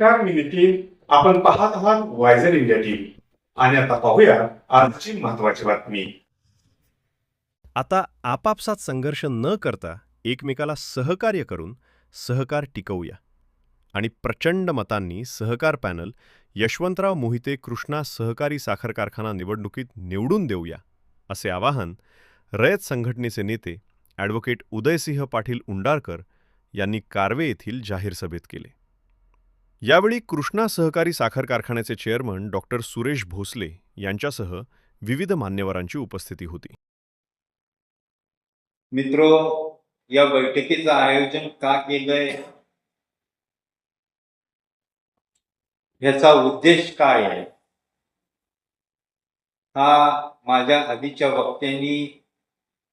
नमस्कार मी नितीन. आपण पाहत आहात वायझर इंडिया टीव्ही आणि आता पाहूया आजची महत्वाची बातमी. आता आपापसात संघर्ष न करता एकमेकाला सहकार्य करून सहकार टिकवूया आणि प्रचंड मतांनी सहकार पॅनल यशवंतराव मोहिते कृष्णा सहकारी साखर कारखाना निवडणुकीत निवडून देऊया असे आवाहन रयत संघटनेचे नेते ॲडव्होकेट उदयसिंह पाटील उंडारकर यांनी कार्वे येथील जाहीर सभेत केले. यावेळी कृष्णा सहकारी साखर कारखान्याचे चेअरमन डॉक्टर सुरेश भोसले यांच्यासह विविध मान्यवरांची उपस्थिती होती. मित्रो, या बैठकीचं आयोजन का केलंय, ह्याचा उद्देश काय आहे, हा माझ्या आधीच्या वक्त्यांनी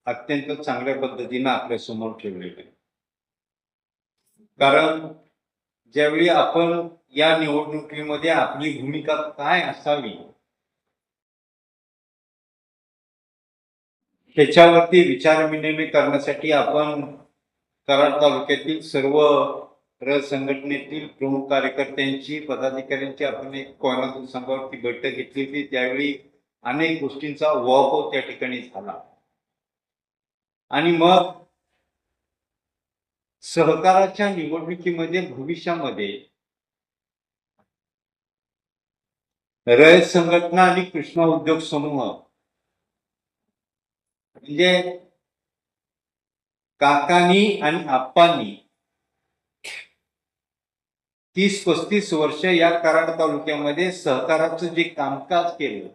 अत्यंत चांगल्या पद्धतीने आपल्या समोर ठेवलेला आहे. कारण ज्यावेळी आपण या निवडणुकीमध्ये आपली भूमिका काय असावी त्याच्यावरती विचारविनिमय करण्यासाठी आपण कराड तालुक्यातील सर्व रयत संघटनेतील प्रमुख कार्यकर्त्यांची पदाधिकाऱ्यांची आपण एक कोयना संघावरती बैठक घेतली होती. त्यावेळी अनेक गोष्टींचा उहापोह त्या ठिकाणी झाला आणि मग सहकाराच्या निवडणुकीमध्ये भविष्यामध्ये रयत संघटना आणि कृष्णा उद्योग समूह म्हणजे काकांनी आणि आप्पांनी 30-35 वर्ष या कराड तालुक्यामध्ये सहकाराचं जे कामकाज केलं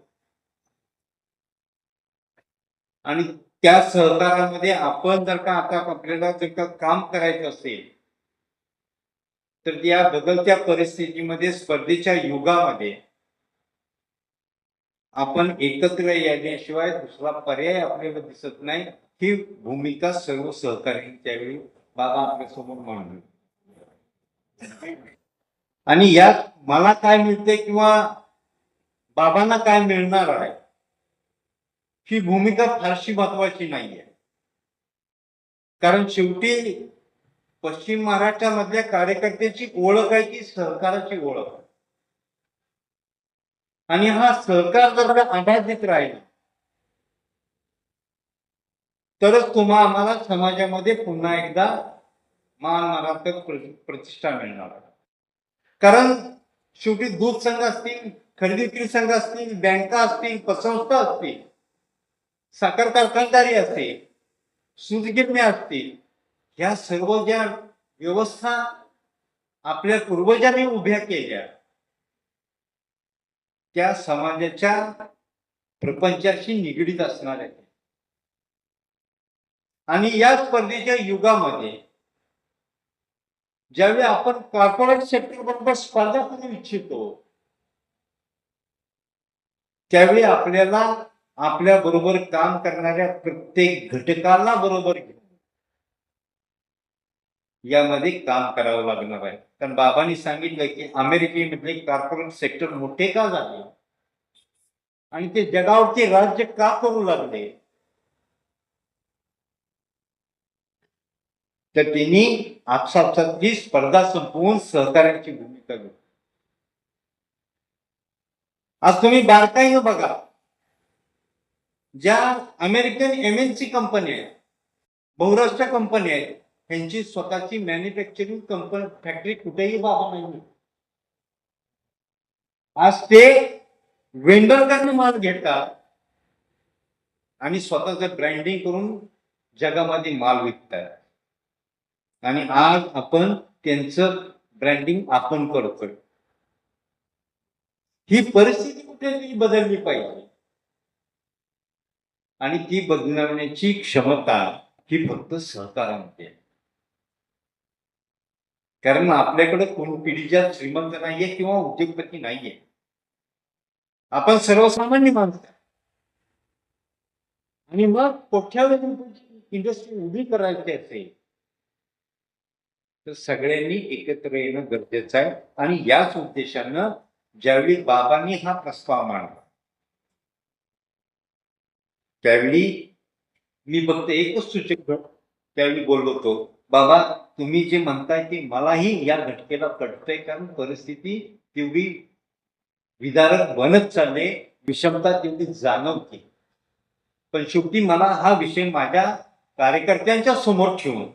आणि त्या सहकारामध्ये आपण जर का आता आपल्याला जर का काम करायचं असेल तर या बदलत्या परिस्थितीमध्ये स्पर्धेच्या युगामध्ये आपण एकत्र येण्याशिवाय दुसरा पर्याय आपल्याला दिसत नाही. ही भूमिका सर्व सहकार्यांनी त्यावेळी बाबा आपल्यासमोर मांडली आणि यात मला काय मिळते किंवा बाबांना काय मिळणार आहे ही भूमिका फारशी महत्वाची नाहीये. कारण शेवटी पश्चिम महाराष्ट्रामधल्या कार्यकर्त्याची ओळख आहे ती सहकाराची ओळख आहे आणि हा सहकार जर का अबाधित राहिला तरच तुम्हाला आम्हाला समाजामध्ये पुन्हा एकदा मान मराठा प्रतिष्ठा मिळणार आहे. कारण शेवटी दूध संघ असतील, खरेदी विक्री संघ असतील, बँका असतील, पतसंस्था असतील, साखर कारखानदारी असतील, सूतगिरण्या असतील, ह्या सर्व ज्या व्यवस्था आपल्या पूर्वजांनी उभ्या केल्या त्या समाजाच्या प्रपंचाशी निगडीत असणार आहेत आणि या स्पर्धेच्या युगामध्ये ज्यावेळी आपण कॉर्पोरेट सेक्टर बरोबर स्पर्धा करू इच्छितो त्यावेळी आपल्याला आपल्या बरोबर काम करणाऱ्या प्रत्येक घटकाला बरोबर घेऊन यामध्ये काम करावं लागणार आहे. कारण बाबांनी सांगितलं की अमेरिकेमध्ये कॉर्पोरेट सेक्टर मोठे का झाले आणि ते जगावरती राज्य का करू लागले तर त्यांनी आपसापसातली स्पर्धा संपवून सहकार्याची भूमिका घेतली. आज तुम्ही बारकाईनं बघा, ज्या अमेरिकन MNC कंपन्या आहेत, बहुराष्ट्रीय कंपन्या आहेत, त्यांची स्वतःची मॅन्युफॅक्चरिंग कंपनी फॅक्टरी कुठेही बाबा नाही. आज ते वेंडरकडनं माल घेतात आणि स्वतःच ब्रँडिंग करून जगामध्ये माल विकतात आणि आज आपण त्यांचं ब्रँडिंग आपण करतोय. ही परिस्थिती कुठेतरी बदलली पाहिजे आणि ती बदलवण्याची क्षमता ही फक्त सहकारामध्ये आहे. कारण आपल्याकडे कोण पिढीच्या श्रीमंत नाहीये किंवा उद्योगपती नाहीये, आपण सर्वसामान्य माणसं आणि मग कोट्यावधी इंडस्ट्री उभी करायची असेल तर सगळ्यांनी एकत्र येणं गरजेचं आहे. आणि याच उद्देशानं ज्यावेळी बाबांनी हा प्रस्ताव मांडला त्यावेळी मी फक्त एकच सूचक त्यावेळी बोललो होतो बाबा तुम्ही जे म्हणताय ते मलाही या घटकेला कळतंय, कारण परिस्थिती तेवढी विदारक बनत चालले, विषमता तेवढी जाणवते. पण शेवटी मला हा विषय माझ्या कार्यकर्त्यांच्या समोर ठेवून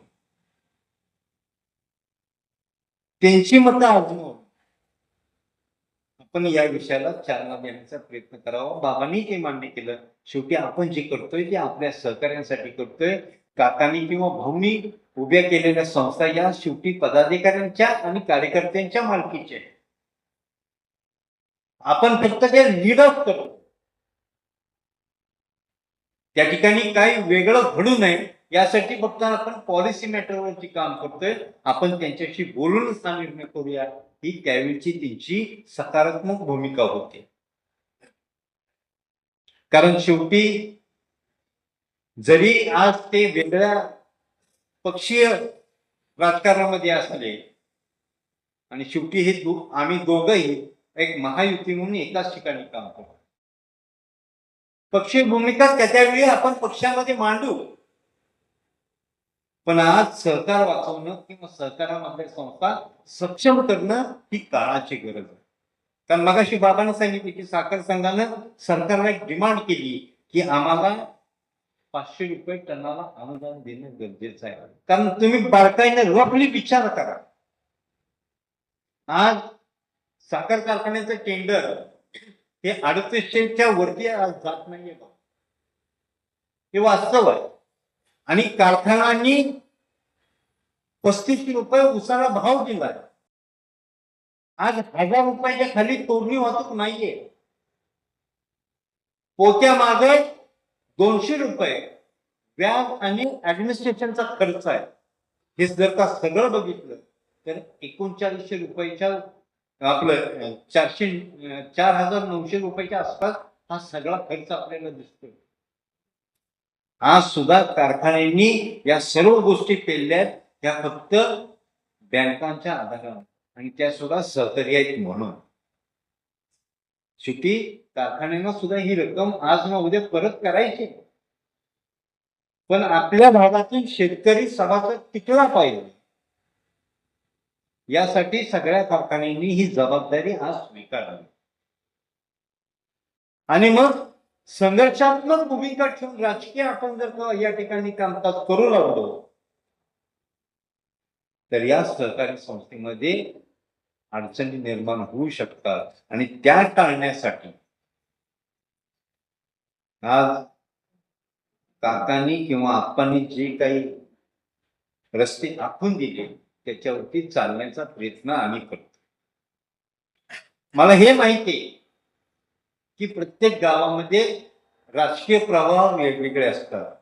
त्यांची मतं आजमून आपण या विषयाला चालना देण्याचा प्रयत्न करावा. बाबांनी ते मान्य केलं. शेवटी आपण जे करतोय ते आपल्या सहकार्यांसाठी करतोय. काकांनी किंवा भाऊनी उभ्या केलेल्या संस्था या शेवटी पदाधिकाऱ्यांच्या आणि कार्यकर्त्यांच्या मालकीच्या आहेत. आपण फक्त ते लीड ऑफ करतो. त्या ठिकाणी काही वेगळं घडू नये यासाठी फक्त आपण पॉलिसी मॅटरवरती काम करतोय. आपण त्यांच्याशी बोलूनच हा निर्णय करूया, ही त्यावेळची त्यांची सकारात्मक भूमिका होती. कारण शेवटी जरी आज ते वेगळ्या पक्षीय राजकारणामध्ये असले आणि शेवटी हे आम्ही दोघंही एक महायुती म्हणून एकाच ठिकाणी काम करतो. पक्षीय भूमिका त्यावेळी आपण पक्षामध्ये मांडू, पण आज सहकार वाचवणं किंवा सहकारामधल्या संस्था सक्षम करणं ही काळाची गरज आहे. कारण मगाशी बाबांनी सांगितले की साखर संघानं सरकारला एक डिमांड केली की आम्हाला 500 रुपये टनाला अनुदान देणं गरजेचं आहे. कारण तुम्ही बारकाईने रफली विचार करा, आज साखर कारखान्याचं टेंडर हे 3800च्या वरती आज जात नाहीये. हे वास्तव आहे. आणि कारखान्यांनी 35 रुपये उसाला भाव दिलाय. आज 1000 रुपयाच्या खाली तोडणी वाहतूक नाहीये. पोत्या मागे 200 रुपये व्याज आणि ऍडमिनिस्ट्रेशनचा खर्च आहे. हे जर का सगळं बघितलं तर 3900 रुपयाच्या आपलं 4900 रुपयाच्या आसपास हा सगळा खर्च आपल्याला दिसतोय. आज सुद्धा कारखान्यांनी या सर्व गोष्टी पेलल्यात, त्या फक्त बँकांच्या आधारावर, आणि त्या सुद्धा सहकारी आहेत म्हणून. शेवटी कारखान्यांना सुद्धा ही रक्कम आज ना उद्या परत करायची, पण आपल्या भागातील शेतकरी सभासद टिकला पाहिजे यासाठी सगळ्या कारखान्यांनी ही जबाबदारी आज स्वीकारली. आणि मग संघर्षात्मक भूमिका ठेवून राजकीय आपण जर का या ठिकाणी कामकाज करू लागलो तर या सहकारी संस्थेमध्ये अडचणी निर्माण होऊ शकतात. आणि त्या टाळण्यासाठी आज काकांनी किंवा आप्पांनी जे काही रस्ते आखून दिले त्याच्यावरती चालण्याचा प्रयत्न आम्ही करतो. मला हे माहिती आहे की प्रत्येक गावामध्ये राजकीय प्रवाह वेगवेगळे असतात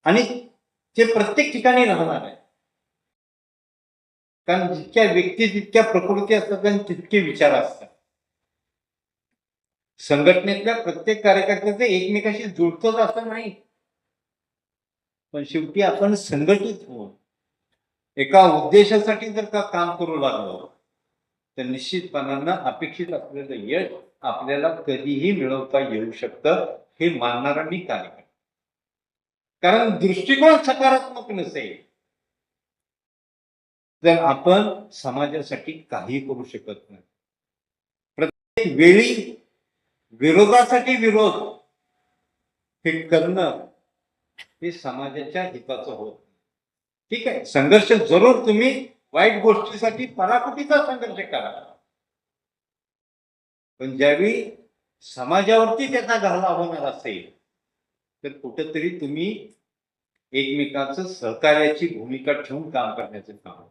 आणि ते प्रत्येक ठिकाणी राहणार आहे. कारण जितक्या व्यक्ती जितक्या प्रकृती असतात आणि तितके विचार असतात. संघटनेतल्या प्रत्येक कार्यकर्त्याचं एकमेकाशी जुळतच असं नाही, पण शेवटी आपण संघटित होऊन एका उद्देशासाठी जर का काम करू लागलो तर निश्चितपणानं अपेक्षित असलेलं यश आपल्याला कधीही मिळवता येऊ शकतं, हे मानणारा मी कार्यकर्ता. कारण दृष्टिकोन सकारात्मक नसेल तर आपण समाजासाठी काही करू शकत नाही. प्रत्येक वेळी विरोधासाठी विरोध हे करणं हे समाजाच्या हिताचं होत. ठीक आहे, संघर्ष जरूर तुम्ही वाईट गोष्टीसाठी पराकुटीचा संघर्ष करा, पण ज्यावेळी समाजावरती त्याचा घाला होणार असेल तर कुठेतरी तुम्ही एकमेकांचं सहकार्याची भूमिका ठेवून काम करण्याचं काम.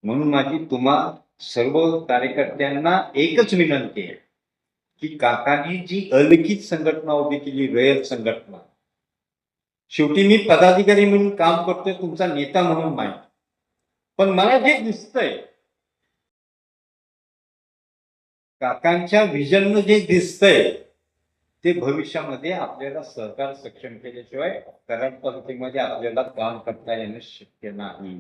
म्हणून माझी तुम्हा सर्व कार्यकर्त्यांना एकच विनंती आहे की काकांनी जी अलिखित संघटना उभी केली, रयत संघटना, शेवटी मी पदाधिकारी म्हणून काम करतोय, तुमचा नेता म्हणून माहिती, पण मला जे दिसतंय काकांच्या व्हिजननं जे दिसतंय ते भविष्यामध्ये आपल्याला सहकार सक्षम केल्याशिवाय कराड पद्धतीमध्ये आपल्याला काम करता येणं शक्य नाही.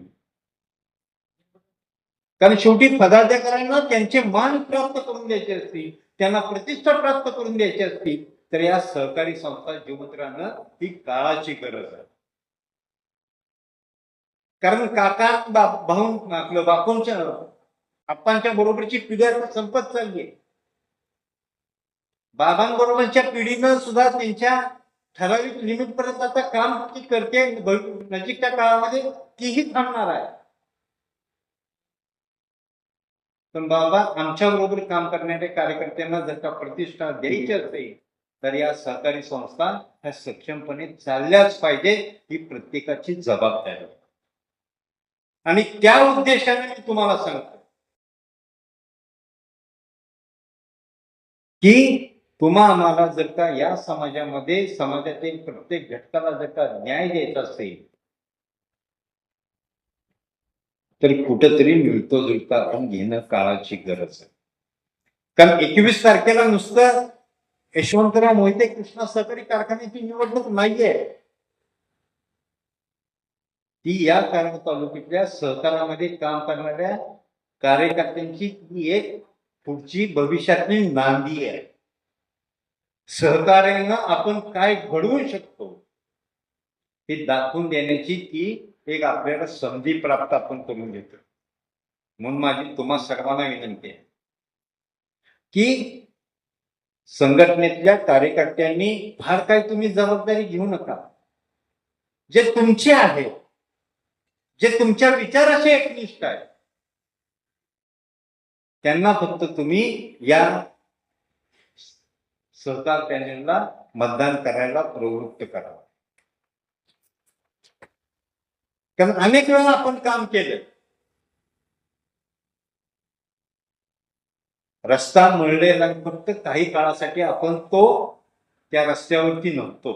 कारण शेवटी पदाधिकाऱ्यांना त्यांचे मान प्राप्त करून द्यायचे असतील, त्यांना प्रतिष्ठा प्राप्त करून द्यायची असतील तर या सहकारी संस्था जिवंत राहणं ही काळाची गरज आहे. कारण काका भाऊ आपलं बापूंच्या आप्पांच्या बरोबरची पिढी आता संपत चालली आहे. बाबांबरोबरच्या पिढीनं सुद्धा त्यांच्या ठराविक लिमिट पर्यंत आता काम ती करते. नजीकच्या काळामध्ये तीही थांबणार आहे. पण बाबा आमच्या बरोबर काम करणाऱ्या कार्यकर्त्यांना जर का प्रतिष्ठा द्यायची असेल तर या सहकारी संस्था ह्या सक्षमपणे चालल्याच पाहिजे, ही प्रत्येकाची जबाबदारी आहे. आणि त्या उद्देशाने मी तुम्हाला सांगतो की तुम्हा आम्हाला जर का या समाजामध्ये समाजातील प्रत्येक घटकाला जर का न्याय द्यायचा असेल तर कुठंतरी मिळतो जुळता आपण घेणं काळाची गरज आहे. कारण 21 तारखेला नुसतं यशवंतराव मोहिते कृष्णा सहकारी कारखान्याची निवडणूक नाहीये, ती या तालुक्यातल्या सहकारामध्ये काम करणाऱ्या कार्यकर्त्यांची ही एक पुढची भविष्यातली नांदी आहे. सहकार्यानं आपण काय घडवू शकतो हे दाखवून देण्याची ती एक आपल्याला संधी प्राप्त आपण करून घेतो. म्हणून माझी तुम्हा सर्वांना विनंती आहे की संघटनेतल्या कार्यकर्त्यांनी फार काही तुम्ही जबाबदारी घेऊ नका. जे तुमचे आहे, जे तुमच्या विचाराचे एकनिष्ठ आहे, त्यांना फक्त तुम्ही या सहकार पॅनेलला मतदान करायला प्रवृत्त करा. कारण अनेक वेळा आपण काम केलं, रस्ता मिळलेला फक्त काही काळासाठी आपण त्या रस्त्यावरती नव्हतो,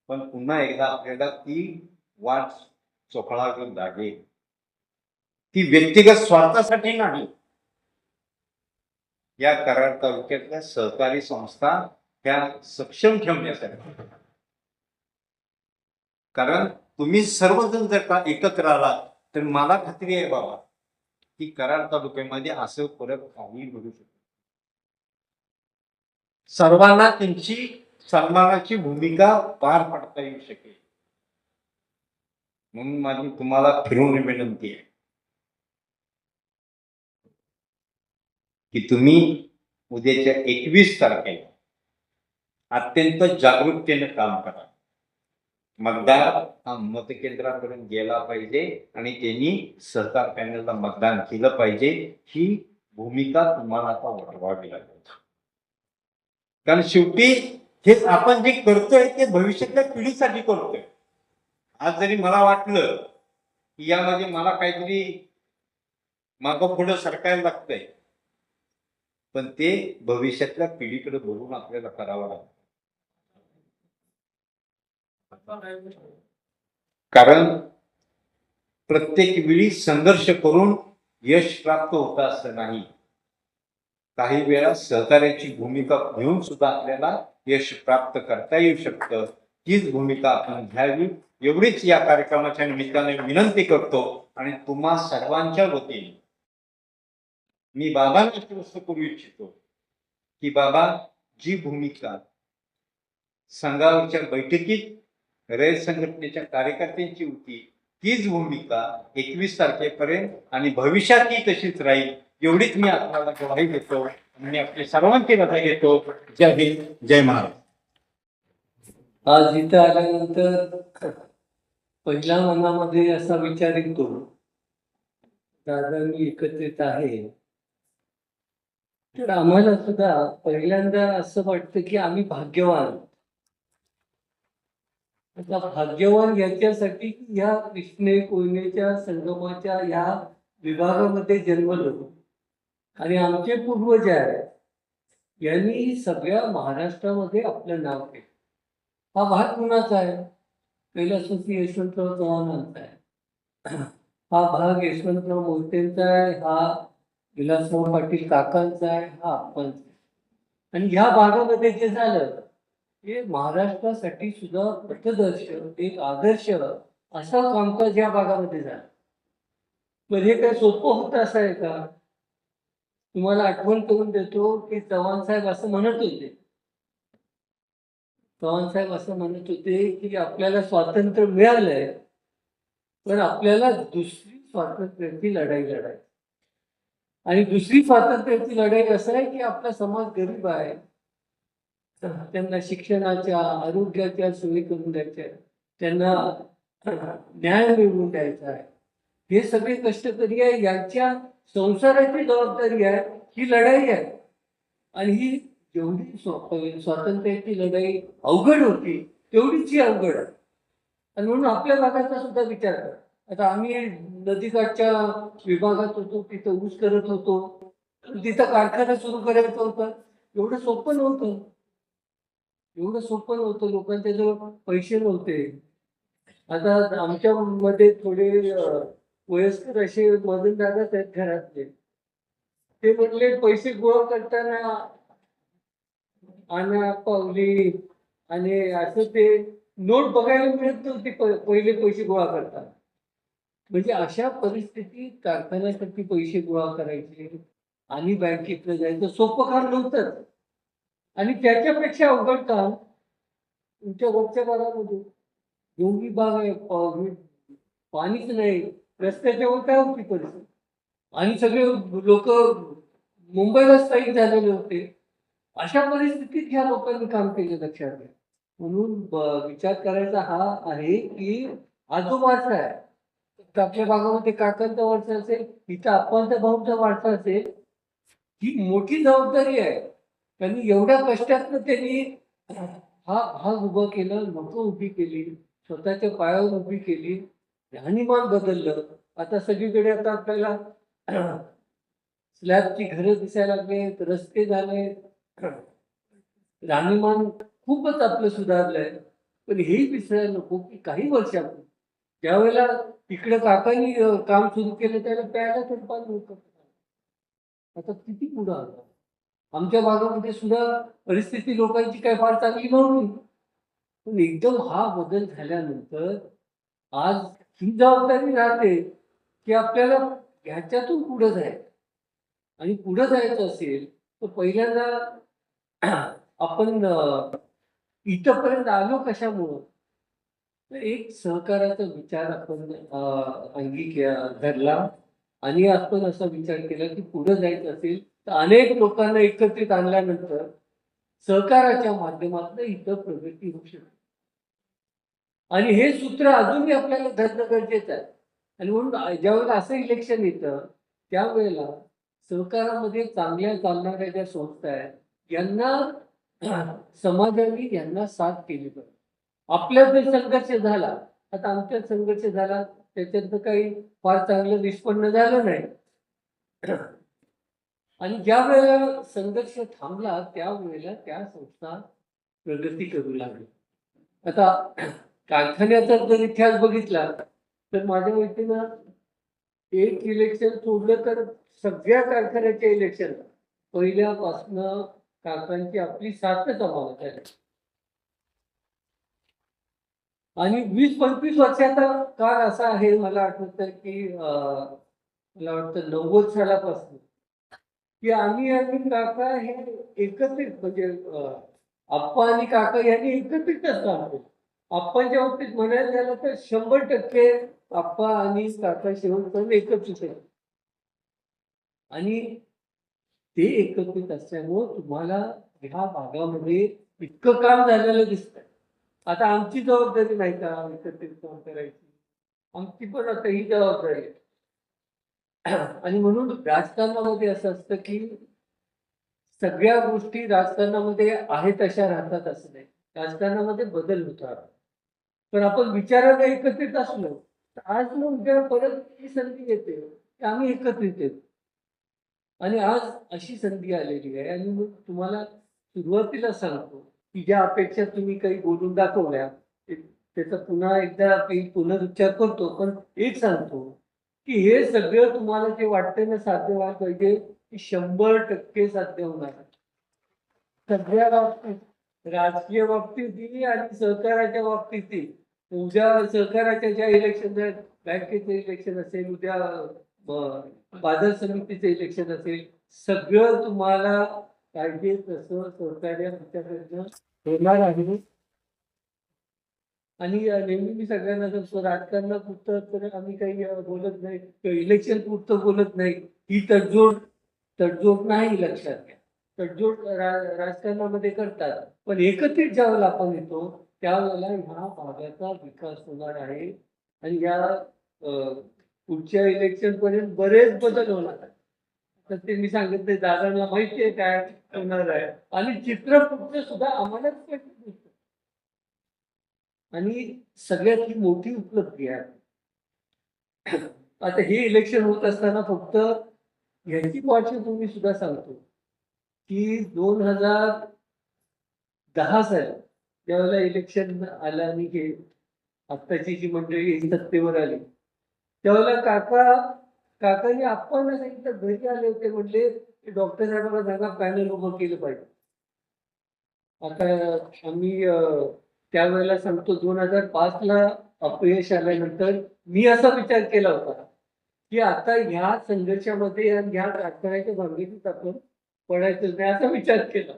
पण पुन्हा एकदा आपल्याला ती वाट चोखळावी लागेल. ती व्यक्तिगत स्वार्थासाठी नाही, या कराड तालुक्यातल्या सहकारी संस्था ह्या सक्षम ठेवण्यासाठी. कारण तुम्ही सर्वजण जर का एकत्र आलात तर मला खात्री आहे बाबा की कराड तालुक्यामध्ये असं फरक काही घडू शकतो. सर्वांना त्यांची सन्मानाची भूमिका पार पाडता येऊ शकेल. म्हणून माझी तुम्हाला फिरून विनंती आहे की तुम्ही उद्याच्या 21 तारखेला अत्यंत जागरूकतेने काम करा. मतदार हा मतकेंद्रापर्यंत गेला पाहिजे आणि त्यांनी सहकार पॅनलला मतदान केलं पाहिजे, ही भूमिका तुम्हाला आता वठवावी लागेल. कारण शेवटी हे आपण जे करतोय ते भविष्यातल्या पिढीसाठी करतोय. आज जरी मला वाटलं की यामध्ये मला काहीतरी मागं पुढं सरकायला लागतंय, पण ते भविष्यातल्या पिढीकडे बघून आपल्याला करावं लागतं. कारण प्रत्येक वेळी संघर्ष करून यश प्राप्त होतं असं नाही. काही वेळा सहकार्याची भूमिका घेऊन सुद्धा आपल्याला यश प्राप्त करता येऊ शकतं. तीच भूमिका आपण घ्यावी एवढीच या कार्यक्रमाच्या निमित्ताने विनंती करतो. आणि तुम्हा सर्वांच्या वतीने मी बाबांना आश्वस्त करू इच्छितो की बाबा, जी भूमिका संघावरच्या बैठकीत रयत संघटनेच्या कार्यकर्त्यांची होती तीच भूमिका 21 तारखेपर्यंत आणि भविष्यातही तशीच राहील, एवढीच मी आपल्याला ग्वाही देतो. मी आपले सर्वांची रजा घेतो. जय हिंद, जय महाराष्ट्र. आज इथं आल्यानंतर पहिला मनामध्ये असा विचार येतो, दादा मी एकत्रित आहे, तर आम्हाला सुद्धा पहिल्यांदा असं वाटतं की आम्ही भाग्यवान. आता भाग्यवान याच्यासाठी या कृष्णे कोयनेच्या संगमाच्या या विभागामध्ये जन्मलो आणि आमचे पूर्वज आहेत, यांनी सगळ्या महाराष्ट्रामध्ये आपलं नाव केलं. हा भाग कुणाचा आहे? कैलासवासी यशवंतराव चव्हाणांचा आहे. हा भाग यशवंतराव मोहितेंचा आहे, हा विलासराव पाटील काकांचा आहे, हा आपणचा आहे. आणि ह्या भागामध्ये जे झालं हे महाराष्ट्रासाठी सुद्धा पथदर्श, एक आदर्श असं कामकाज या भागामध्ये झालं. पण हे काही सोपं होतं असं आहे का? तुम्हाला आठवण करून देतो की चव्हाण साहेब असं म्हणत होते चव्हाणसाहेब असं म्हणत होते की आपल्याला स्वातंत्र्य मिळालंय, पण आपल्याला दुसरी स्वातंत्र्याची लढाई लढायची. आणि दुसरी स्वातंत्र्याची लढाई असं आहे की आपला समाज गरीब आहे, त्यांना शिक्षणाच्या, आरोग्याच्या सोयी करून द्यायच्या आहेत, त्यांना न्याय मिळवून द्यायचा आहे. हे सगळे कष्टकरी आहे, यांच्या संसाराची जबाबदारी आहे, ही लढाई आहे. आणि ही जेवढी स्वातंत्र्याची लढाई अवघड होती तेवढीच ही अवघड आहे. आणि म्हणून आपल्या भागाचा सुद्धा विचार करा. आता आम्ही नदीकाठच्या विभागात होतो, तिथं ऊस करत होतो, तिथं कारखाना सुरू करायचा होता. एवढं सोपं नव्हतं, एवढं सोपं नव्हतं. लोकांच्या जवळ पैसे नव्हते. आता आमच्या मध्ये थोडे वयस्कर असे मदतदारच आहेत घरातले. ते म्हटले पैसे गोळा करताना आणा पावली आणि असं ते नोट बघायला मिळत नव्हती पहिले पैसे गोळा करताना. म्हणजे अशा परिस्थितीत कारखान्यासाठी पैसे गोळा करायचे आणि बँकेतलं जायचं सोपं काम नव्हतं. आणि त्याच्यापेक्षा अवघड काम तुमच्या वरच्या भागामध्ये डोंगी बाग आहे, पाणीच नाही, रस्त्याच्या वर काय होती परिस्थिती. आणि सगळे लोक मुंबईला स्थायिक झालेले होते. अशा परिस्थितीत ह्या लोकांनी काम केलं, लक्षात घ्या. म्हणून विचार करायचा हा आहे की हा जो वारसा आहे, तर आपल्या भागामध्ये काकांचा वारसा असेल, इथं आप्पांच्या भाऊचा वारसा असेल, ही मोठी जबाबदारी आहे. त्यांनी एवढ्या कष्टातनं त्यांनी हा भाग उभं केलं, लोकं उभी केली, स्वतःच्या पायावर उभी केली, राहणीमान बदललं. आता सगळीकडे आता आपल्याला स्लॅबची घरं दिसायला लागलेत, रस्ते झाले, राहणीमान खूपच आपलं सुधारलंय. पण हे विसरायला नको की काही वर्षापूर्वी ज्यावेळेला इकडे काकांनी काम सुरू केलं त्याला प्यायला तर पाणी होतं. आता किती पुढं आलं. आमच्या भागामध्ये सुद्धा परिस्थिती लोकांची काय फार चांगली नव्हती. पण एकदम हा बदल झाल्यानंतर आज ही जबाबदारी राहते की आपल्याला ह्याच्यातून पुढे जायचं. आणि पुढे जायचं असेल तर पहिल्यांदा आपण इथपर्यंत आलो कशामुळं, तर एक सहकाराचा विचार आपण धरला. आणि आपण असा विचार केला की पुढे जायचं असेल तर अनेक लोकांना एकत्रित आणल्यानंतर सहकाराच्या माध्यमातून इथं प्रगती होऊ शकते. आणि हे सूत्र अजूनही आपल्याला धरणं गरजेचं आहे. आणि म्हणून ज्यावेळेला असं इलेक्शन येतं त्यावेळेला सहकारामध्ये चांगल्या चालणाऱ्या ज्या संस्था आहेत यांना समाजाने यांना साथ केली पाहिजे. आपल्यात जर संघर्ष झाला, आता आमच्यात संघर्ष झाला, त्याच्यात काही फार चांगलं निष्पन्न झालं नाही. आणि ज्या वेळेला संघर्ष थांबला त्यावेळेला त्या संस्था प्रगती करू लागली. आता कारखान्याचा जर इतिहास बघितला तर माझ्या माहितीनं एक इलेक्शन सोडलं तर सगळ्या कारखान्याच्या इलेक्शन पहिल्यापासनं कारखान्याची आपली साथच अमावत आहे. आणि 20-25 वर्षाचा काळ असा आहे, मला आठवतं की मला वाटतं 90 सालापासून की आम्ही आणि काका हे एकत्रित, म्हणजे आप्पा आणि काका यांनी एकत्रितच काम केलं. आप्पांच्या बाबतीत म्हणायला झालं तर 100% आप्पा आणि काका शेवटपर्यंत एकत्रित आहे. आणि ते एकत्रित असल्यामुळं तुम्हाला ह्या भागामध्ये इतकं काम झालेलं दिसतंय. आता आमची जबाबदारी नाही का एकत्रित काम करायची, आमची पण आता ही जबाबदारी आहे. आणि म्हणून राजकारणामध्ये असं असतं की सगळ्या गोष्टी राजकारणामध्ये आहेत तशा राहतात असं नाही. राजकारणामध्ये बदल होतात. पण आपण विचारायला एकत्रित असलो तर आज न उद्या परत ही संधी येते की आम्ही एकत्रित येतो. आणि आज अशी संधी आलेली आहे. आणि मग तुम्हाला सुरुवातीला सांगतो की ज्या अपेक्षा तुम्ही काही बोलून दाखवल्या त्याचा पुन्हा एकदा पुनरुच्चार करतो. पण एक सांगतो की हे सगळं तुम्हाला जे वाटतंय ना साध्य व्हायला पाहिजे, ते 100% साध्य होणार आहे. सगळ्या बाबतीत, राजकीय बाबतीतही आणि सहकाराच्या बाबतीतही. उद्या सहकाराच्या ज्या इलेक्शन आहेत, बँकेचं इलेक्शन असेल, उद्या बाजार समितीचं इलेक्शन असेल, सगळं तुम्हाला पाहिजे तसं सहकार्य आमच्याकडनं होणार आहे. आणि नेहमी मी सगळ्यांना सांगतो राजकारणापुरतं तर आम्ही काही बोलत नाही किंवा इलेक्शन पुरतं बोलत नाही. ही तडजोड नाही लक्षात घ्या. तडजोड राजकारणामध्ये करतात. पण एकत्रित ज्यावेळेला आपण येतो त्यावेळेला ह्या भागाचा विकास होणार आहे आणि या पुढच्या इलेक्शन पर्यंत बरेच बदल होणार आहेत. तर ते मी सांगितले दादांना माहिती आहे काय होणार आहे आणि चित्रपट सुद्धा आम्हालाच माहिती दिसतं. आणि सगळ्यात ही मोठी उपलब्धी आहे. आता हे इलेक्शन होत असताना फक्त ह्याची पार्श्वभूमी सुद्धा सांगतो की 2010 साली त्यावेळेला इलेक्शन आलं आणि हे आत्ताची जी मंडळी सत्तेवर आली त्यावेळेला काकांनी आपण सांगितलं घरी आले होते म्हटले की डॉक्टर साहेबांना सांगा पॅनल उभं केलं पाहिजे. आता आम्ही त्यावेळेला सांगतो 2005 ला अपयश आल्यानंतर मी असा विचार केला होता की आता ह्या संघर्षामध्ये आणि ह्या राजकारणाच्या भानगडीत आपण पडायचं नाही असा विचार केला.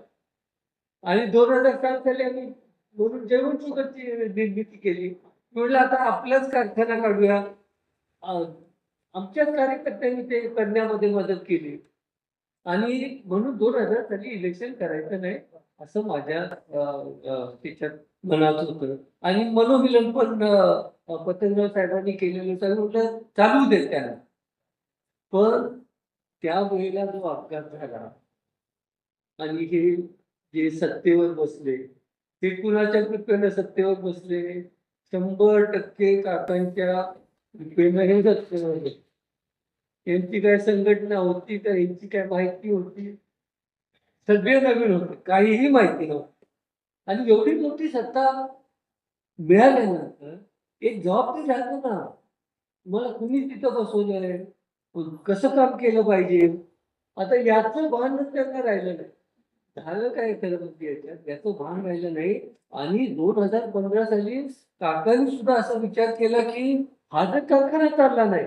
आणि 2007 साली आम्ही म्हणून जेवण शुगरची निर्मिती केली. म्हटलं आता आपलाच कारखाना काढूया. आमच्याच कार्यकर्त्यांनी ते करण्यामध्ये मदत केली आणि म्हणून 2000 साली इलेक्शन करायचं नाही असं माझ्या त्याच्यात मनात होतं. आणि मनोमिलन पण पतंगराव साहेबांनी केलेलं सगळं म्हटलं चालू दे त्यांना. पण त्यावेळेला जो अपघात झाला आणि हे जे सत्तेवर बसले ते कुणाच्या कृपेनं सत्तेवर बसले 100% काकांच्या कृपेनं हे सत्तेवर बसले. यांची काय संघटना होती तर यांची काय माहिती होती सगळे नवीन होते काहीही माहिती नव्हतं. आणि एवढी मोठी सत्ता मिळाल्यानंतर एक जबाबदारी राहतो ना. मला कुणी तिथं बसवलंय कसं काम केलं पाहिजे आता याचं भान त्यांना राहिलं नाही. झालं काय खरं म्हणजे याच्यात याचं भान राहिलं नाही. आणि 2015 साली काकांनी सुद्धा असा विचार केला की हा जर कारखाना चालला नाही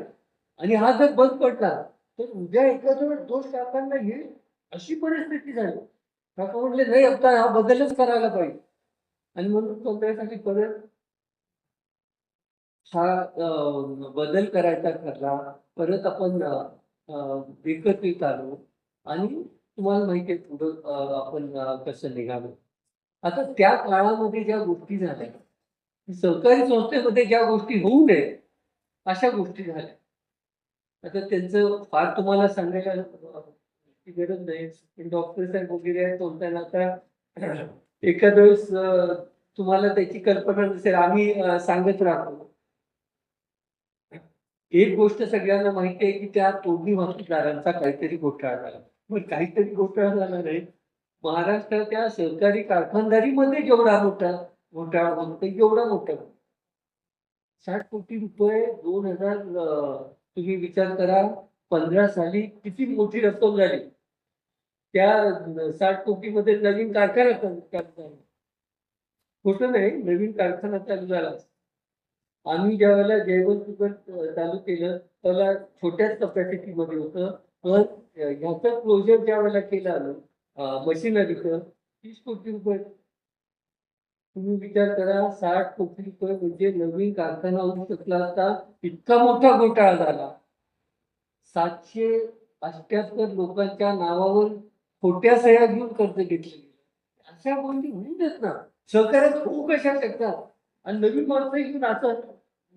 आणि हा जर बंद पडला तर उद्या एखाद्या दोष काकांना येईल अशी परिस्थिती झाली. काका म्हटले नाही आता हा बदलच करायला पाहिजे. आणि म्हणून 15 साली परत हा बदल करायचा ठरला. परत आपण एकत्रित आलो आणि तुम्हाला माहिती आहे पुढं आपण कसं निघालो. आता त्या काळामध्ये ज्या गोष्टी झाल्या सहकारी संस्थेमध्ये ज्या गोष्टी होऊ नये अशा गोष्टी झाल्या. आता त्यांचं फार तुम्हाला सांगायला गरज नाही. पण डॉक्टर साहेब वगैरे आहेत बोलताना आता एखाद्या वेळेस तुम्हाला त्याची कल्पना नसेल आम्ही सांगत राहतो. एक गोष्ट सगळ्यांना माहिती आहे की त्या तोडणी वाहतूकदारांचा काहीतरी घोटाळा झाला. मग काहीतरी घोटाळा झाला नाही. महाराष्ट्राच्या सहकारी कारखानदारीमध्ये जेवढा मोठा घोटाळा होतो एवढा मोठा 60 कोटी रुपये 2000 तुम्ही विचार करा 15 साली किती मोठी रक्कम झाली. त्या 60 कोटीमध्ये नवीन कारखाना चालू झाला. खोटं नाही नवीन कारखाना चालू झाला. आम्ही ज्यावेळेला जैवत शुगर चालू केलं त्याला छोट्याच कपॅसिटीमध्ये होतं. पण ह्याचं क्लोजर ज्या वेळेला केलं आलं मशिनरीचं 30 कोटी रुपये. तुम्ही विचार करा 60 कोटी रुपये म्हणजे नवीन कारखाना होऊ शकला असता. इतका मोठा घोटाळा झाला. 778 लोकांच्या नावावर खोट्या सह्या घेऊन कर्ज घेतले. अशा गोष्टी होऊ देत ना. सहकार्यात होऊ कशा शकतात. आणि नवीन माणसं घेऊन असं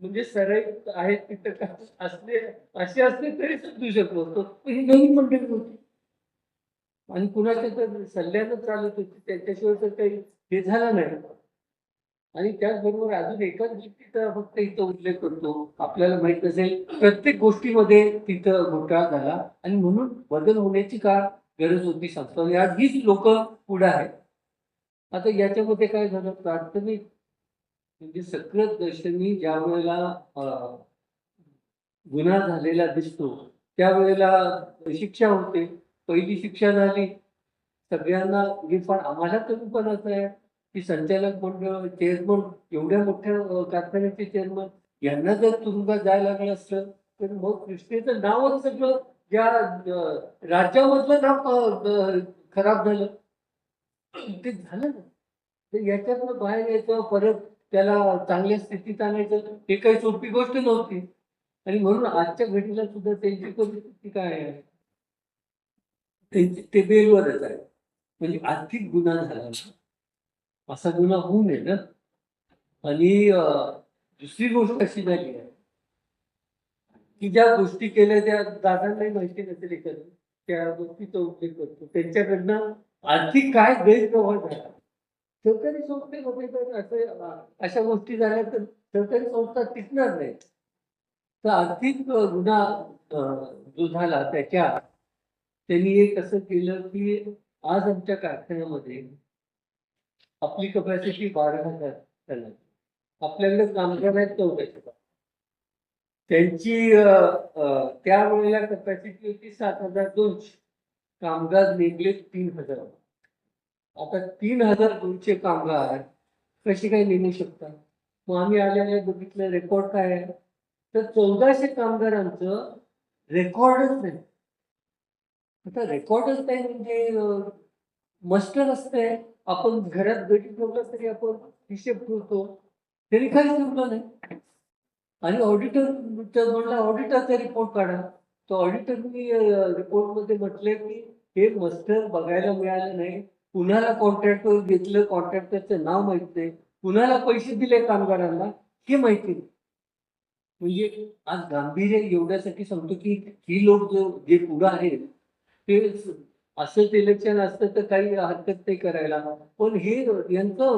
म्हणजे सराई आहेत तिथं असले असे असले तरी समजू शकलो असतो. पण ही नवीन मंडळी होती आणि कुणाच्या तर सल्ल्यानं चालत होती त्यांच्याशिवाय तर काही हे झालं नाही. आणि त्याचबरोबर अजून एकाच गोष्टीचा फक्त इथं उल्लेख करतो. आपल्याला माहित असेल प्रत्येक गोष्टीमध्ये तिथं घोटाळा झाला आणि म्हणून बदल होण्याची का गरज होती सांगतो. आणि आज हीच लोक पुढे आहेत. आता याच्यामध्ये काय झालं प्राथमिक म्हणजे सकृत दर्शनी ज्या वेळेला गुन्हा झालेला दिसतो त्यावेळेला शिक्षा होते. पहिली शिक्षा झाली सगळ्यांना हे पण आम्हाला तरी पण असं आहे की संचालक मंडळ चेअरमन एवढ्या मोठ्या कारखान्याचे चेअरमन यांना जर तुरुंगात जायला लागलं असतं तर मग कृष्णेचं नावच सगळं ज्या राज्यामधलं नाव खराब झालं. ते झालं ना. तर याच्यातनं बाहेर यायचं परत त्याला चांगल्या स्थितीत आणायचं हे काही सोपी गोष्ट नव्हती. आणि म्हणून आजच्या घडीला सुद्धा त्यांची परिस्थिती काय आहे, ते बेलवरच आहे. म्हणजे आर्थिक गुन्हा झाला ना, असा गुन्हा होऊ नये ना. आणि दुसरी गोष्ट अशी झाली आहे की ज्या गोष्टी केल्या त्या दादांनाही माहिती नसेल एखादं, त्या गोष्टीचा उल्लेख करतो त्यांच्याकडनं आर्थिक काय गैरव्यवहार झाला. सरकारी संस्थेमध्ये तर अशा गोष्टी झाल्या तर सरकारी संस्था टिकणार नाही. तर आर्थिक गुन्हा जो झाला त्याच्या त्यांनी एक असं केलं की आज आमच्या कारखान्यामध्ये आपली कपॅसिटी 12,000 टन आहे. आपल्याकडे कामगार आहेत 14,000. त्यांची त्यावेळेला कपॅसिटी होती 7,200. कामगार नेमले 3,000. आता 3,200 कामगार कसे काय नेमू शकतात? मग आम्ही आल्याने बघितलं रेकॉर्ड काय आहे, तर 1,400 कामगारांचं रेकॉर्डच नाही. आता रेकॉर्डच नाही म्हणजे मस्टर असते. आपण घरात गटी ठेवलं तरी आपण हिशेब ठेवतो, तरी काही ठेवलं नाही. आणि ऑडिटरच्या म्हणला ऑडिटरचा रिपोर्ट काढा. तो ऑडिटरनी रिपोर्टमध्ये म्हटले की हे मस्टर बघायला मिळालं नाही. कुणाला कॉन्ट्रॅक्टर घेतलं, कॉन्ट्रॅक्टरचं नाव माहित नाही, कुणाला पैसे दिले कामगारांना हे माहिती नाही. म्हणजे आज गांभीर्य एवढ्यासाठी सांगतो की ही लोक जे पुढं आहेत ते असंच इलेक्शन असतं तर काही हरकत नाही करायला. पण हे यांचं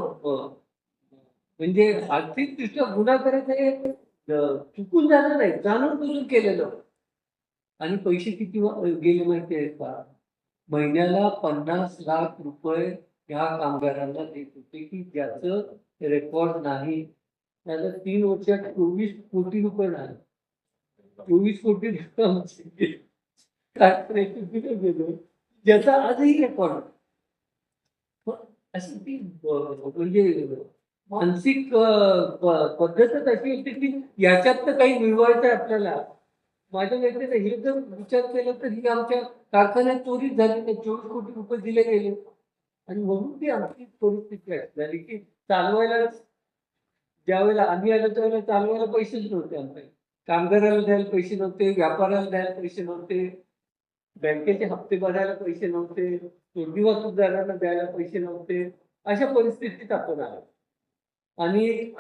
म्हणजे आर्थिकदृष्ट्या गुन्हा करायचं हे चुकून झालं नाही, जाणून बुजून केलेलं. आणि पैसे किती गेले माहिती आहेत का? महिन्याला 50 लाख रुपये ह्या कामगारांना देत होते की ज्याचं रेकॉर्ड नाही. त्याला 3 वर्षात 24 कोटी रुपये नाही. 24 कोटी रुपये गेलो ज्याचा आजही रेकॉर्ड. अशी ती म्हणजे मानसिक पद्धतच अशी होती की याच्यात तर काही मिळवायचं आहे आपल्याला. माझ्या व्यक्तीने हे जर विचार केला तर ही आमच्या कारखान्यात चोरीच झाली नाही. 24 कोटी रुपये दिले गेले. आणि म्हणून ती आमची परिस्थिती झाली की चालवायला ज्यावेळेला आम्ही आलो त्यावेळेला चालवायला पैसेच नव्हते आमचे. कामगाराला द्यायला पैसे नव्हते, व्यापाऱ्याला द्यायला पैसे नव्हते, बँकेचे हप्ते भरायला पैसे नव्हते, तोंडी वाहतूकदारांना द्यायला पैसे नव्हते. अशा परिस्थितीत आपण आलो. आणि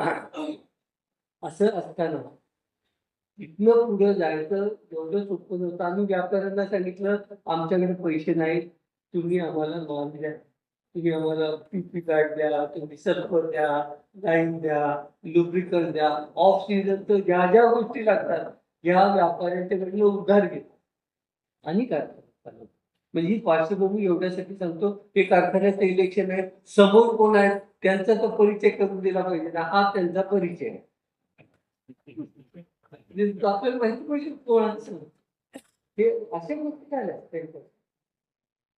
असं असताना इथनं पुढे जायचं एवढं सोपं नव्हतं. आम्ही व्यापाऱ्यांना सांगितलं आमच्याकडे पैसे नाहीत, तुम्ही आम्हाला माल द्या, तुम्ही आम्हाला पीपी कार्ड द्या, तुम्ही सल्फर द्या, लाईन द्या, लुब्रिकंट द्या, ऑफ सीझन तर ज्या ज्या गोष्टी लागतात या व्यापाऱ्यांच्याकडनं उधार घेतो आणि कारखान्यात. म्हणजे ही पार्श्वभूमी एवढ्यासाठी सांगतो हे कारखान्याचं इलेक्शन आहे, समोर कोण आहेत त्यांचा तर परिचय करून दिला पाहिजे ना. हा त्यांचा परिचय आहे. आपल्याला माहिती पाहिजे कोणाचं हे. अशा गोष्टी झाल्या त्यांच्या.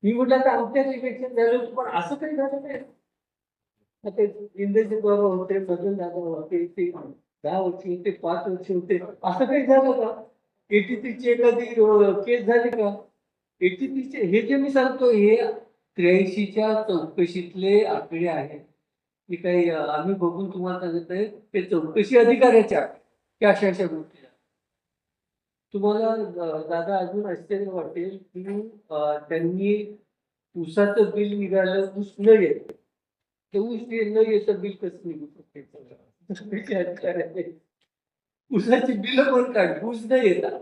मी म्हटलं तर आमच्याच इलेक्शन झालं होतं पण असं काही झालं नाही. ते इंद्रजित बाबा होते, मदन दादा होते, ते 10 वर्ष होते, 5 वर्ष होते, असं काही झालं का? 83ची एखादी केस झाली का? 83चे हे जे मी सांगतो हे 83च्या चौकशीतले आकडे आहेत. की काही आम्ही बघून तुम्हाला सांगतोय ते चौकशी अधिकाऱ्याचे आकडे की अशा अशा गोष्टी. तुम्हाला दादा अजून आश्चर्य वाटेल की त्यांनी ऊसाचं बिल निघालं, ऊस न येत. ते ऊस न येतं बिल कसं निघू शकते? ऊसाची बिल पण काढली, ऊस न येतात.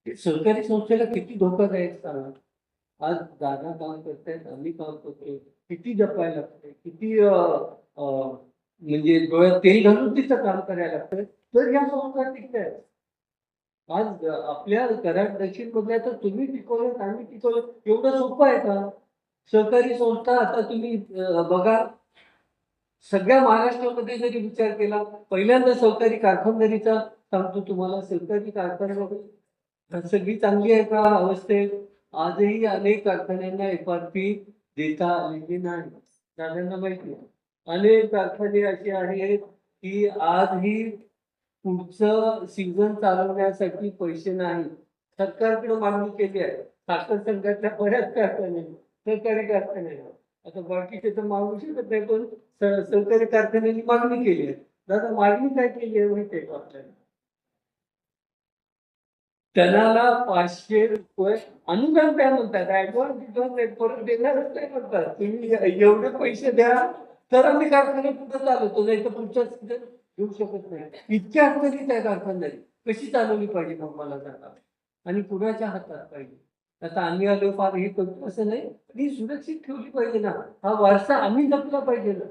सरकारी संस्थेला किती धोकादायक सांगा. आज दादा काम करतायत, आम्ही काम करतोय, किती जपायला लागतंय, किती म्हणजे डोळ्यात तेल घालून तिचं काम करायला लागतं तर ह्या संस्था टिकतायत. आज आपल्या कराड दक्षिण मधल्या तर तुम्ही टिकवलं आम्ही टिकवलं एवढं सोपं आहे का? सहकारी संस्था आता तुम्ही बघा सगळ्या महाराष्ट्रामध्ये जरी विचार केला पहिल्यांदा सहकारी कारखानदारीचा सांगतो तुम्हाला. सहकारी कारखान्यामध्ये सगळी चांगली आहे का अवस्थेत? आजही अनेक कारखान्यांना FRP देता आलेली नाही. दादांना माहिती आहे. अनेक कारखाने असे आहेत की आजही पुढचं सीझन चालवण्यासाठी पैसे नाही. सरकारकडे मागणी केली आहे. साखर संघातल्या बऱ्याच कारखान्यांनी, सहकारी कारखान्यांना आता बाकीचे तर मागू शकत नाही, पण सहकारी कारखान्यांनी मागणी केली आहे. दादा मागणी काय केली आहे माहिती आहे का आपल्याला? टनाला 500 रुपये अनुदान द्या म्हणतात. ऍडव्हान्स बिडव्हान्स नाही, परत देणारच नाही म्हणतात. तुम्ही एवढे पैसे द्या तर आम्ही कारखाना कुठं चालवतो, नाही तर पुढच्या सीझन घेऊ शकत नाही. इतक्या अडचणीत आहे कारखानदारी. कशी चालवली पाहिजे मग मला सांगा. आणि कुणाच्या हातात पाहिजे. आता आम्ही आलो फार हे करतो असं नाही, पण ही सुरक्षित ठेवली पाहिजे ना. हा वारसा आम्ही जपला पाहिजे ना.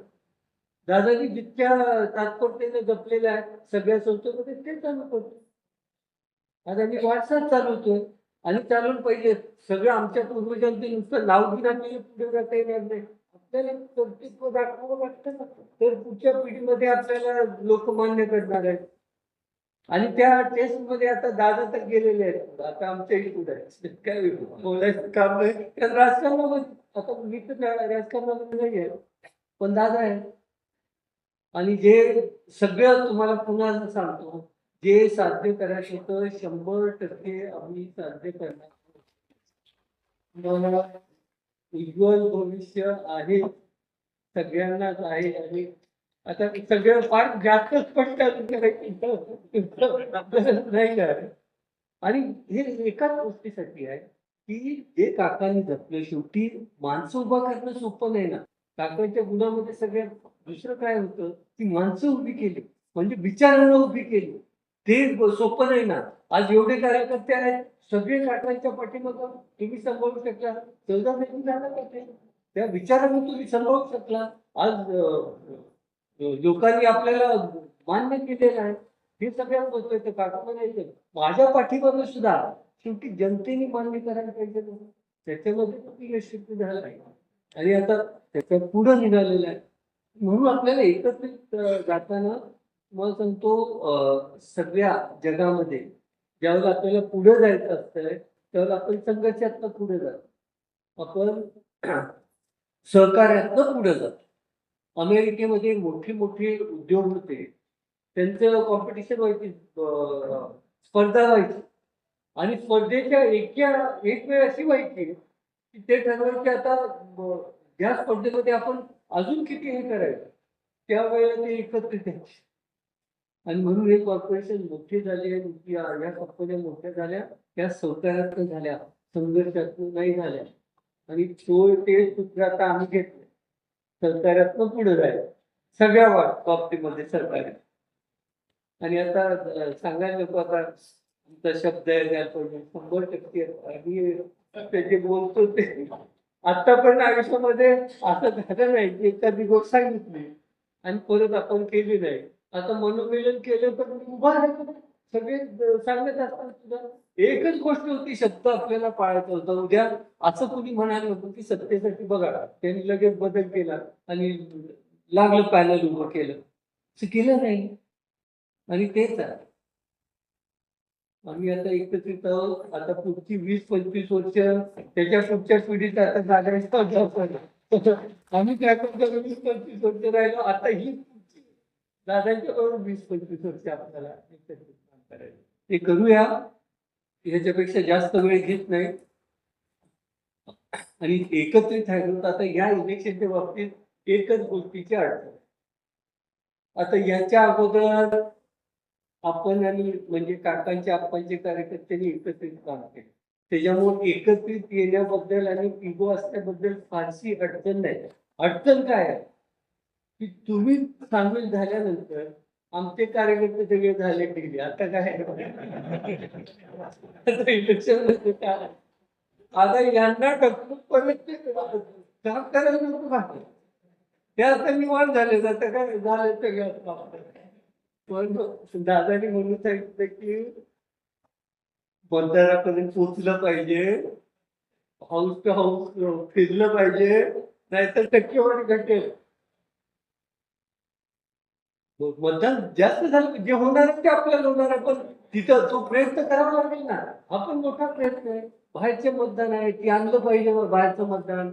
दादाजी जितक्या तात्परतेने जपलेल्या आहे सगळ्या संस्थेमध्ये ते चालू करतो. आज आम्ही वारसाच चालवतोय आणि चालवलं पाहिजे. सगळं आमच्या पूर्वजांचे नुसतं नाव घेण्याने पुढे जाता येणार नाही. आपल्याला कर्तृत्व दाखवावं लागतं ना. तर पुढच्या पिढीमध्ये आपल्याला लोक मान्य करणार आहेत. आणि त्या टेस्ट मध्ये आता दादा तर गेलेले आहेत. आता आमच्या इकडे आहे. काय बोलायचं काम नाही. कारण राजकारणामध्ये आता मी तर राजकारणामध्ये नाही आहे, पण दादा आहे. आणि जे सगळं तुम्हाला पुन्हा सांगतो, जे साध्य करायचं होतं 100% आम्ही साध्य करणार. तुम्हाला उज्ज्वल भविष्य आहे, सगळ्यांनाच आहे. आणि आता सगळं फार जास्त स्पष्ट आपल्याला नाही का. आणि हे एकाच गोष्टीसाठी आहे की जे काकांनी जपलं. शेवटी माणसं उभा करणं सोपं नाही ना. काकांच्या गुणामध्ये सगळ्यात दुसरं काय होतं की माणसं उभी केली, म्हणजे विचारांना उभी केली. ते सोपं नाही ना. आज एवढे कार्यकर्ते आहेत, सगळे काकांच्या पाठीमागं तुम्ही सांभाळू शकला. 14 महिने झाला का ते? त्या विचारांना तुम्ही सांभाळू शकला. आज लोकांनी आपल्याला मान्य केलेलं आहे. हे सगळ्यात महत्वाचं. काका म्हणायचं माझ्या पाठीमागं सुद्धा शेवटी जनतेने मान्य करायला पाहिजे ना. त्याच्यामध्ये तुम्ही यशस्वी झाला आहे आणि आता त्याच्या पुढे निघालेलं आहे. म्हणून आपल्याला एकत्रित जाताना मला सांगतो सगळ्या जगामध्ये ज्यावेळेला आपल्याला पुढे जायचं असतंय त्यावेळेला आपण संघर्षातनं पुढे जातो. आपण सहकार्यातनं पुढे जातो. अमेरिकेमध्ये मोठे मोठे उद्योग होते, त्यांचं कॉम्पिटिशन व्हायची, स्पर्धा व्हायची. आणि स्पर्धेच्या एक वेळ अशी व्हायची की ते ठरवायचे आता या स्पर्धेमध्ये आपण अजून किती हे करायचं. त्यावेळेला ते एकत्रित यायचे. आणि म्हणून हे कॉर्पोरेशन मोठे झाले. या कंपन्या मोठ्या झाल्या, त्या सहकार्यातनं झाल्या, संघर्षातनं नाही झाल्या. आणि ते सूत्र आता आम्ही घेतलं. सहकार्यातनं पुढे जायचं सगळ्या बाबतीमध्ये सहकार्य. आणि आता सांगायला नको, आता आमचा शब्द आहे त्याकडून 100% आणि त्याचे बोलतो ते आतापर्यंत आयुष्यामध्ये असं झालं नाही की एखादी गोष्ट सांगितली आणि परत आपण केली नाही. आता मनोमिलन केलं तर उभा राहायचं. सगळे सांगत असतात सुद्धा एकच गोष्ट होती, शब्द आपल्याला पाळायचा होता. उद्या असं कोणी म्हणालं होतं की सत्तेसाठी बघा त्यांनी लगेच बदल केला आणि लागलं पॅनल उभं केलं. असं केलं नाही. आणि तेच आहे आम्ही आता एकत्रित आहोत. आता पुढची 20-25 वर्ष त्याच्या पुढच्या पिढीत आता जागायचं. आम्ही काय करतो 20-25 वर्ष राहिलो. आता ही पुढची दादांच्या बरोबर 20-25 वर्ष आपल्याला एकत्रित काम करायचं. ते करूया. ह्याच्यापेक्षा जास्त वेळ घेत नाही. आणि एकत्रित राहिलो तर आता या इलेक्शनच्या बाबतीत एकच गोष्टीची अडचण. आता याच्या अगोदर आपण आणि म्हणजे काकांच्या आप्पांचे कार्यकर्त्यांनी एकत्रित काम केलं. त्याच्यामुळे एकत्रित येण्याबद्दल आणि इगो असल्याबद्दल फारशी अडचण नाही. अडचण काय आहे की तुम्ही सामील झाल्यानंतर आमचे कार्यकर्ते सगळे झाले गेले. आता काय आता इलेक्शन काय आता यांना टकलून परत काम करायला नको बाकी. ते आता निवांत झाले. आता काय झाले सगळ्यात. पण दादानी म्हणून सांगितलं की मतदारापर्यंत पोचलं पाहिजे, हाऊस टू हाऊस फिरलं पाहिजे, नाहीतर टक्केवारी घटेल. मतदान जास्त झालं जे होणार ते आपल्याला होणार आहे. पण तिथं तो प्रयत्न करावा लागेल ना. हा पण मोठा प्रयत्न आहे. बाहेरचे मतदान आहे ते आणलं पाहिजे. बाहेरचं मतदान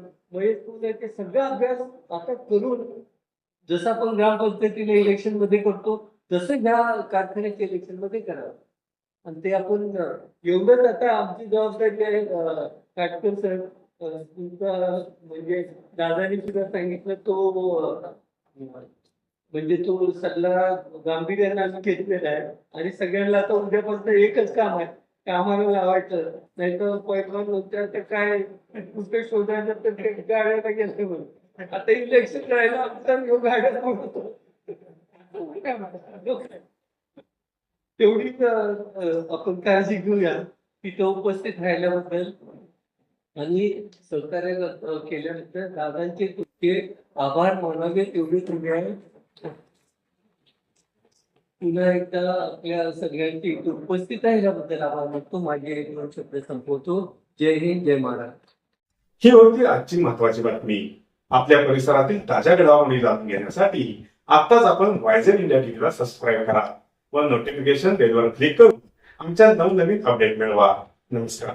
ते सगळा अभ्यास आता करून जसं आपण ग्रामपंचायतीला इलेक्शन मध्ये करतो तसं ह्या कारखान्याच्या इलेक्शन मध्ये करावं. आणि ते आपण एवढंच आता आमची जबाबदारी आहे काटकर साहेब तुमचा म्हणजे दादानी सुद्धा सांगितलं तो म्हणजे तो सल्ला गांभीर्याने आम्ही घेतलेला आहे आणि सगळ्यांना आता उद्यापासून एकच काम आहे कामाला लावायचं नाही तर पैलवान होत्या तर काय कुठे शोधायचं तर ते गाड्याला गेलं म्हणून आता इलेक्शन करायला आमचा योग गाड्या होतो तेवढीच आपण काळजी घेऊया तिथं उपस्थित राहिल्याबद्दल आणि सहकार्य केल्यानंतर दादांचे तुमचे आभार मानावे तेवढे तुम्ही आहे. पुन्हा एकदा आपल्या सगळ्यांची इथे उपस्थित राहिल्याबद्दल आभार मानतो. माझे एक दोन शब्द संपवतो. जय हिंद, जय महाराष्ट्र. ही होती आजची महत्वाची बातमी. आपल्या परिसरातील ताज्या घडामोडी जाणून घेण्यासाठी आताच आपण वायझर इंडिया टीव्हीला सबस्क्राईब करा व नोटिफिकेशन बेलवर क्लिक करून आमच्या नवनवीन अपडेट मिळवा. नमस्कार.